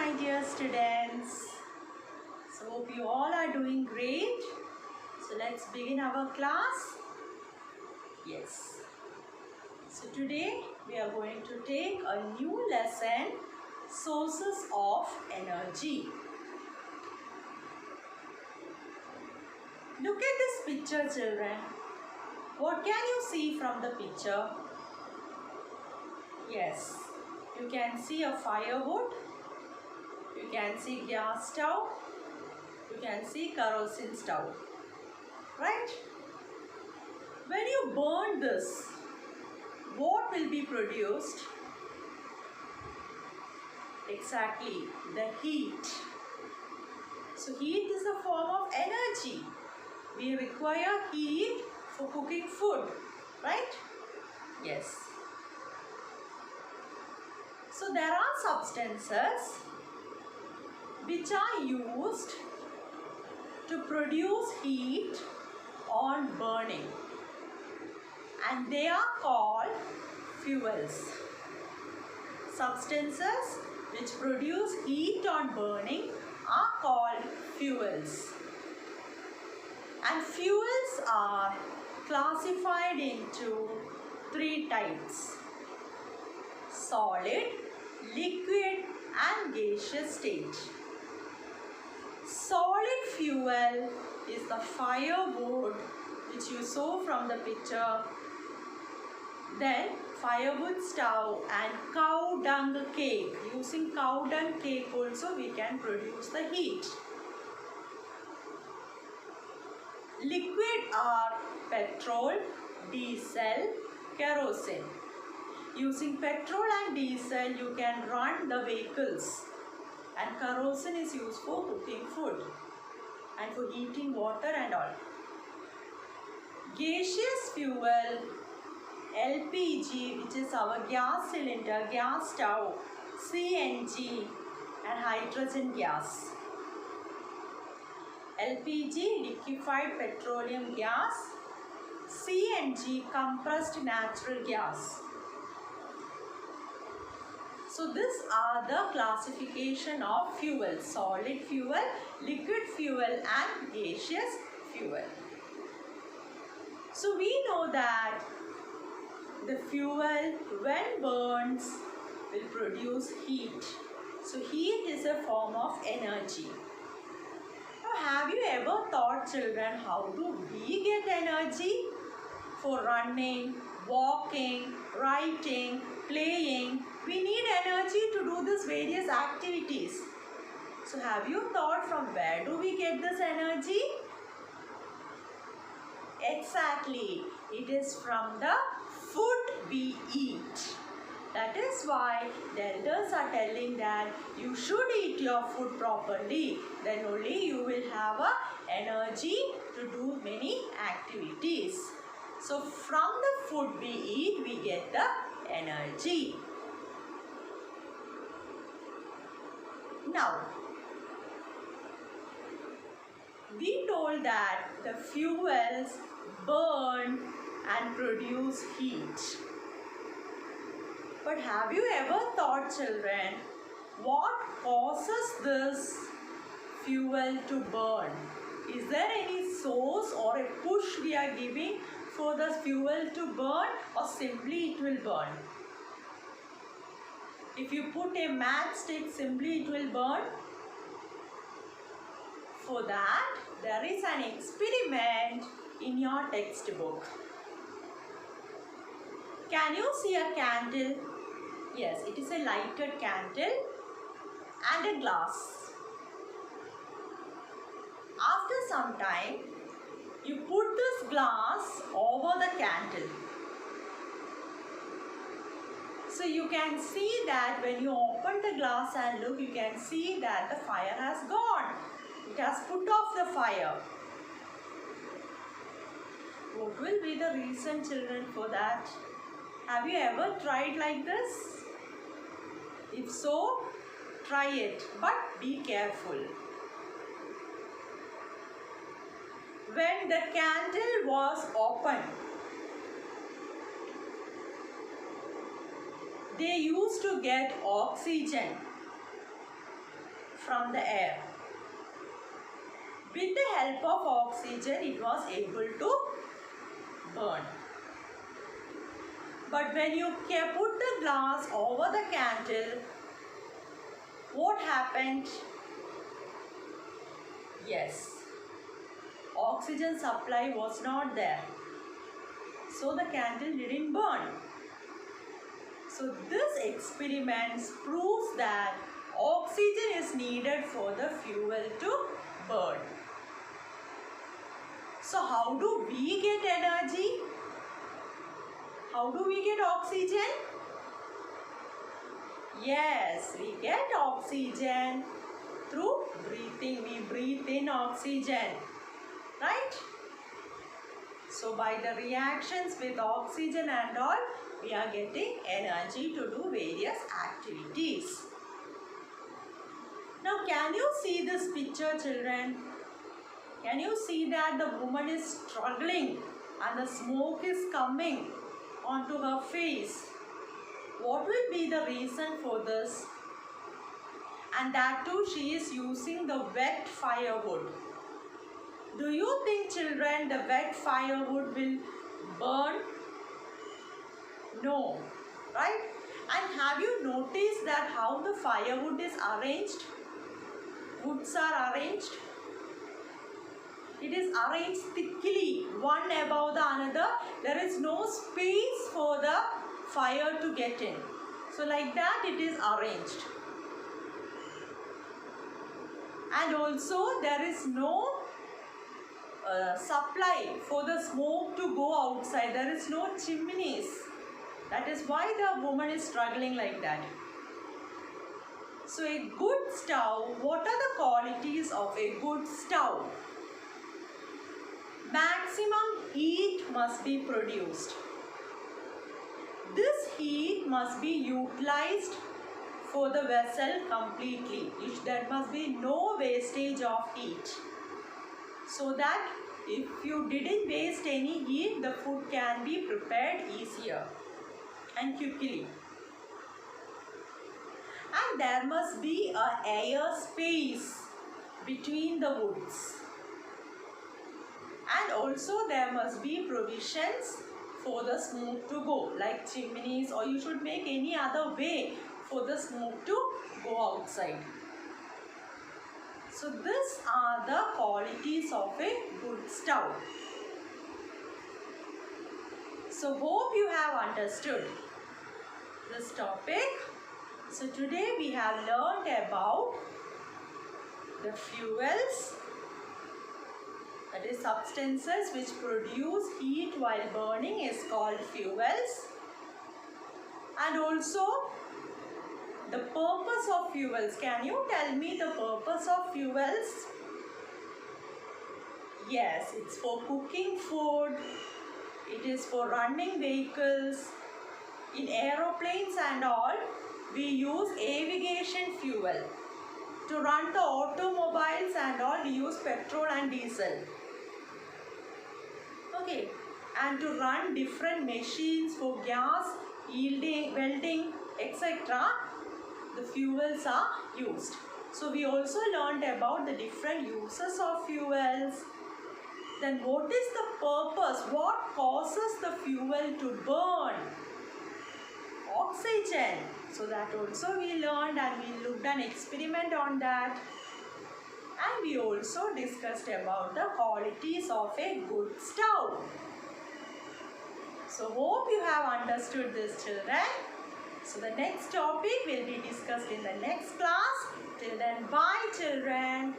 my dear students. So hope you all are doing great. So let's begin our class. Yes. So today we are going to take a new lesson, sources of energy. Look at this picture, children. What can you see from the picture? Yes, you can see a firewood. You can see gas stove. You can see kerosene stove. Right? When you burn this, what will be produced? Exactly, the heat. So heat is a form of energy. We require heat for cooking food, right? Yes. So there are substances which are used to produce heat on burning, and they are called fuels. Substances which produce heat on burning are called fuels. And fuels are classified into three types: solid, liquid and gaseous state. Solid fuel is the firewood which you saw from the picture. Then firewood stove and cow dung cake. Using cow dung cake also we can produce the heat. Liquid are petrol, diesel, kerosene. Using petrol and diesel you can run the vehicles, and kerosene is used for cooking food and for heating water and all. Gaseous fuel, LPG, which is our gas cylinder, gas stove, CNG and hydrogen gas. LPG, liquefied petroleum gas. CNG, compressed natural gas. So these are the classification of fuel: solid fuel, liquid fuel and gaseous fuel. So we know that the fuel when burns will produce heat. So heat is a form of energy. Now have you ever thought, children, how do we get energy? For running, walking, writing, playing, we need energy to do these various activities. So have you thought from where do we get this energy? Exactly, it is from the food we eat. That is why the elders are telling that you should eat your food properly. Then only you will have a energy to do many activities. So from the food we eat, we get the energy. Now, we told that the fuels burn and produce heat. But have you ever thought, children, what causes this fuel to burn? Is there any source or a push we are giving for the fuel to burn, or simply it will burn? If you put a matchstick, simply it will burn? For that, there is an experiment in your textbook. Can you see a candle? Yes, it is a lighted candle and a glass. After some time, you put this glass over the candle. So you can see that when you open the glass and look, you can see that the fire has gone. It has put off the fire. What will be the reason, children, for that? Have you ever tried like this? If so, try it, but be careful. When the candle was open, they used to get oxygen. from the air. With the help of oxygen, it was able to burn. But when you put the glass over the candle, what happened? Yes, oxygen supply was not there. So the candle didn't burn. So this experiment proves that oxygen is needed for the fuel to burn. So how do we get energy? How do we get oxygen? Yes, we get oxygen through breathing. We breathe in oxygen, right? So by the reactions with oxygen and all, we are getting energy to do various activities. Now can you see this picture, children? Can you see that the woman is struggling and the smoke is coming onto her face? What will be the reason for this? And that too, she is using the wet firewood. Do you think, children, the wet firewood will burn? No, right? And have you noticed that how the firewood is arranged? Woods are arranged. It is arranged thickly, one above the another. There is no space for the fire to get in. So like that it is arranged. And also there is no supply for the smoke to go outside. There is no chimneys. That is why the woman is struggling like that. So a good stove, what are the qualities of a good stove? Maximum heat must be produced. This heat must be utilized for the vessel completely. There must be no wastage of heat. So that if you didn't waste any heat, the food can be prepared easier and quickly. And there must be an air space between the woods. And also there must be provisions for the smoke to go, like chimneys, or you should make any other way for the smoke to go outside. So these are the qualities of a good stove. So hope you have understood this topic. So today we have learned about the fuels, that is substances which produce heat while burning is called fuels. And also the purpose of fuels. Can you tell me the purpose of fuels? Yes, it's for cooking food. It is for running vehicles. In aeroplanes and all, we use aviation fuel. To run the automobiles and all, we use petrol and diesel. Okay, and to run different machines for gas, welding, etc., the fuels are used. So we also learned about the different uses of fuels. Then what is the purpose? What causes the fuel to burn? Oxygen. So that also we learned, and we looked an experiment on that. And we also discussed about the qualities of a good stove. So hope you have understood this, children. So the next topic will be discussed in the next class. Till then, bye, children.